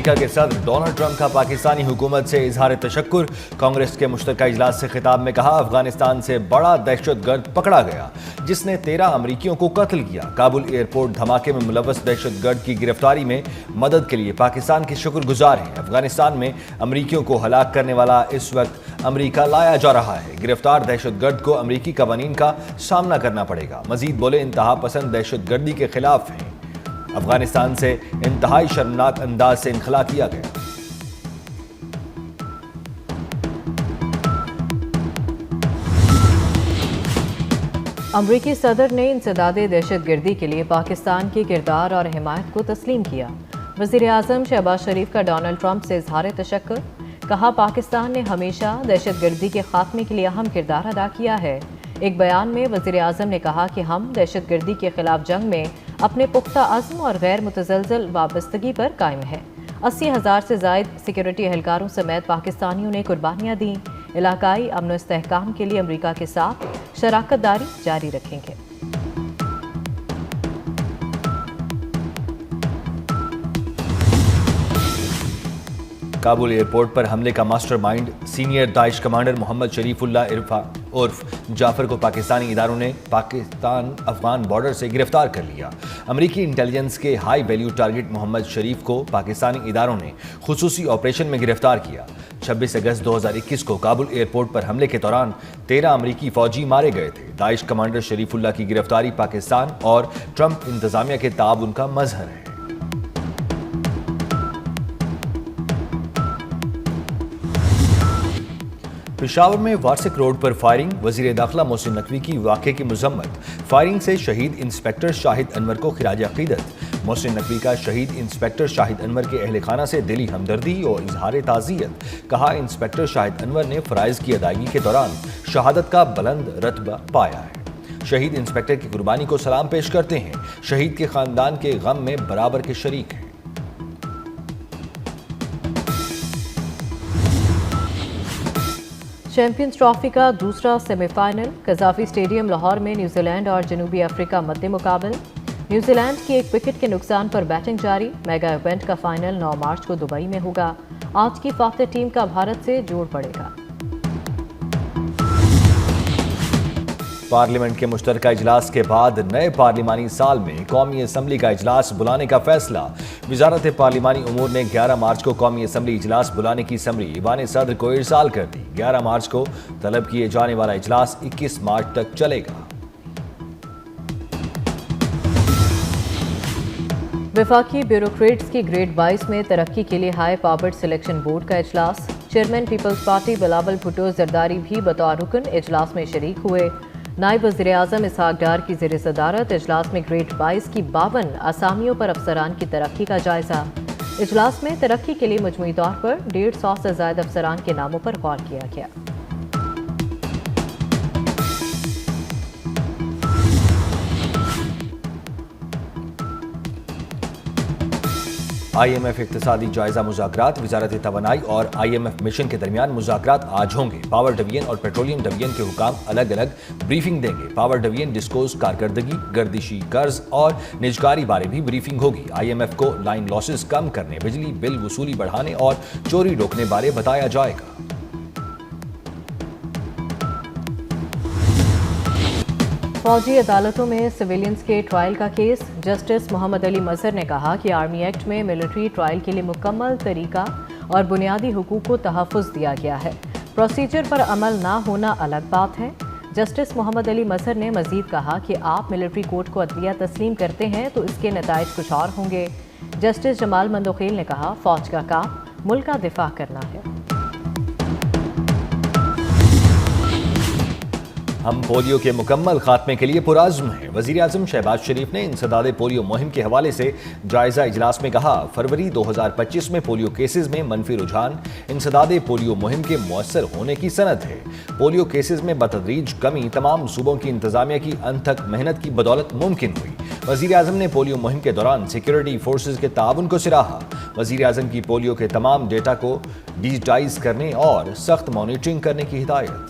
امریکہ کے صدر Donald Trump کا پاکستانی حکومت سے اظہار تشکر۔ کانگریس کے مشترکہ اجلاس سے خطاب میں کہا، افغانستان سے بڑا دہشت گرد پکڑا گیا جس نے 13 امریکیوں کو قتل کیا۔ کابل ایئرپورٹ دھماکے میں ملوث دہشت گرد کی گرفتاری میں مدد کے لیے پاکستان کے شکر گزار ہیں۔ افغانستان میں امریکیوں کو ہلاک کرنے والا اس وقت امریکہ لایا جا رہا ہے۔ گرفتار دہشت گرد کو امریکی قوانین کا سامنا کرنا پڑے گا۔ مزید بولے، انتہا پسند دہشت گردی کے خلاف ہیں۔ افغانستان سے انتہائی شرمناک انداز سے انخلا کیا گیا۔ امریکی صدر نے انسداد دہشت گردی کے لیے پاکستان کے کردار اور حمایت کو تسلیم کیا۔ وزیر اعظم شہباز شریف کا ڈونلڈ ٹرمپ سے اظہار تشکر۔ کہا، پاکستان نے ہمیشہ دہشت گردی کے خاتمے کے لیے اہم کردار ادا کیا ہے۔ ایک بیان میں وزیر اعظم نے کہا کہ ہم دہشت گردی کے خلاف جنگ میں اپنے پختہ عزم اور غیر متزلزل وابستگی پر قائم ہیں۔ 80,000 سے زائد سیکورٹی اہلکاروں سمیت پاکستانیوں نے قربانیاں دیں۔ علاقائی امن و استحکام کے لیے امریکہ کے ساتھ شراکت داری جاری رکھیں گے۔ کابل ایئرپورٹ پر حملے کا ماسٹر مائنڈ سینئر داعش کمانڈر محمد شریف اللہ عرف جعفر کو پاکستانی اداروں نے پاکستان افغان بارڈر سے گرفتار کر لیا۔ امریکی انٹیلیجنس کے ہائی ویلیو ٹارگٹ محمد شریف کو پاکستانی اداروں نے خصوصی آپریشن میں گرفتار کیا۔ 26 اگست 2021 کو کابل ایئرپورٹ پر حملے کے دوران 13 امریکی فوجی مارے گئے تھے۔ داعش کمانڈر شریف اللہ کی گرفتاری پاکستان اور ٹرمپ انتظامیہ کے تعاون کا مظہر ہے۔ پشاور میں وارسک روڈ پر فائرنگ، وزیر داخلہ محسن نقوی کی واقعے کی مذمت۔ فائرنگ سے شہید انسپکٹر شاہد انور کو خراج عقیدت۔ محسن نقوی کا شہید انسپکٹر شاہد انور کے اہل خانہ سے دلی ہمدردی اور اظہار تعزیت۔ کہا، انسپکٹر شاہد انور نے فرائض کی ادائیگی کے دوران شہادت کا بلند رتبہ پایا ہے۔ شہید انسپکٹر کی قربانی کو سلام پیش کرتے ہیں۔ شہید کے خاندان کے غم میں برابر کے شریک ہیں۔ چیمپئنز ٹرافی کا دوسرا semi final Gaddafi stadium Lahore میں نیوزی لینڈ اور جنوبی افریقہ مد مقابل۔ نیوزی لینڈ کی 1 وکٹ کے نقصان پر بیٹنگ جاری۔ میگا ایونٹ کا فائنل 9 مارچ کو دبئی میں ہوگا۔ آج کی فاتح ٹیم کا بھارت سے جوڑ پڑے گا۔ پارلیمنٹ کے مشترکہ اجلاس کے بعد نئے پارلیمانی سال میں قومی اسمبلی کا اجلاس بلانے کا فیصلہ۔ وزارت پارلیمانی امور نے 11 مارچ کو قومی اسمبلی اجلاس بلانے کی سمری ایوان صدر کو ارسال کر دی۔ 11 مارچ کو طلب کیے جانے والا اجلاس 21 مارچ تک چلے گا۔ وفاقی بیوروکریٹس کی گریڈ 22 میں ترقی کے لیے ہائی پاورڈ سلیکشن بورڈ کا اجلاس۔ Chairman Peoples Party Bilawal Bhutto Zardari بھی بطور رکن اجلاس میں شریک ہوئے۔ نائب وزیر اعظم اسحاق ڈار کی زیر صدارت اجلاس میں گریڈ 22 کی 52 اسامیوں پر افسران کی ترقی کا جائزہ۔ اجلاس میں ترقی کے لیے مجموعی طور پر 150 سے زائد افسران کے ناموں پر غور کیا گیا۔ آئی ایم ایف اقتصادی جائزہ مذاکرات۔ وزارت توانائی اور آئی ایم ایف مشن کے درمیان مذاکرات آج ہوں گے۔ پاور ڈویژن اور پیٹرولیم ڈویژن کے حکام الگ الگ بریفنگ دیں گے۔ پاور ڈویژن ڈسکوز کارکردگی، گردشی قرض اور نجکاری بارے بھی بریفنگ ہوگی۔ آئی ایم ایف کو لائن لاسز کم کرنے، بجلی بل وصولی بڑھانے اور چوری روکنے بارے بتایا جائے گا۔ فوجی عدالتوں میں سویلینز کے ٹرائل کا کیس۔ جسٹس محمد علی مظہر نے کہا کہ آرمی ایکٹ میں ملٹری ٹرائل کے لیے مکمل طریقہ اور بنیادی حقوق کو تحفظ دیا گیا ہے۔ پروسیجر پر عمل نہ ہونا الگ بات ہے۔ جسٹس محمد علی مظہر نے مزید کہا کہ آپ ملٹری کورٹ کو عدلیہ تسلیم کرتے ہیں تو اس کے نتائج کچھ اور ہوں گے۔ جسٹس جمال مندوخیل نے کہا، فوج کا کام ملک کا دفاع کرنا ہے۔ ہم پولیو کے مکمل خاتمے کے لیے پرعزم ہیں۔ وزیر اعظم شہباز شریف نے انسداد پولیو مہم کے حوالے سے جائزہ اجلاس میں کہا، فروری 2025 میں پولیو کیسز میں منفی رجحان انسداد پولیو مہم کے مؤثر ہونے کی سند ہے۔ پولیو کیسز میں بتدریج کمی تمام صوبوں کی انتظامیہ کی انتھک محنت کی بدولت ممکن ہوئی۔ وزیر اعظم نے پولیو مہم کے دوران سیکورٹی فورسز کے تعاون کو سراہا۔ وزیر اعظم کی پولیو کے تمام ڈیٹا کو ڈیجیٹائز کرنے اور سخت مانیٹرنگ کرنے کی ہدایت۔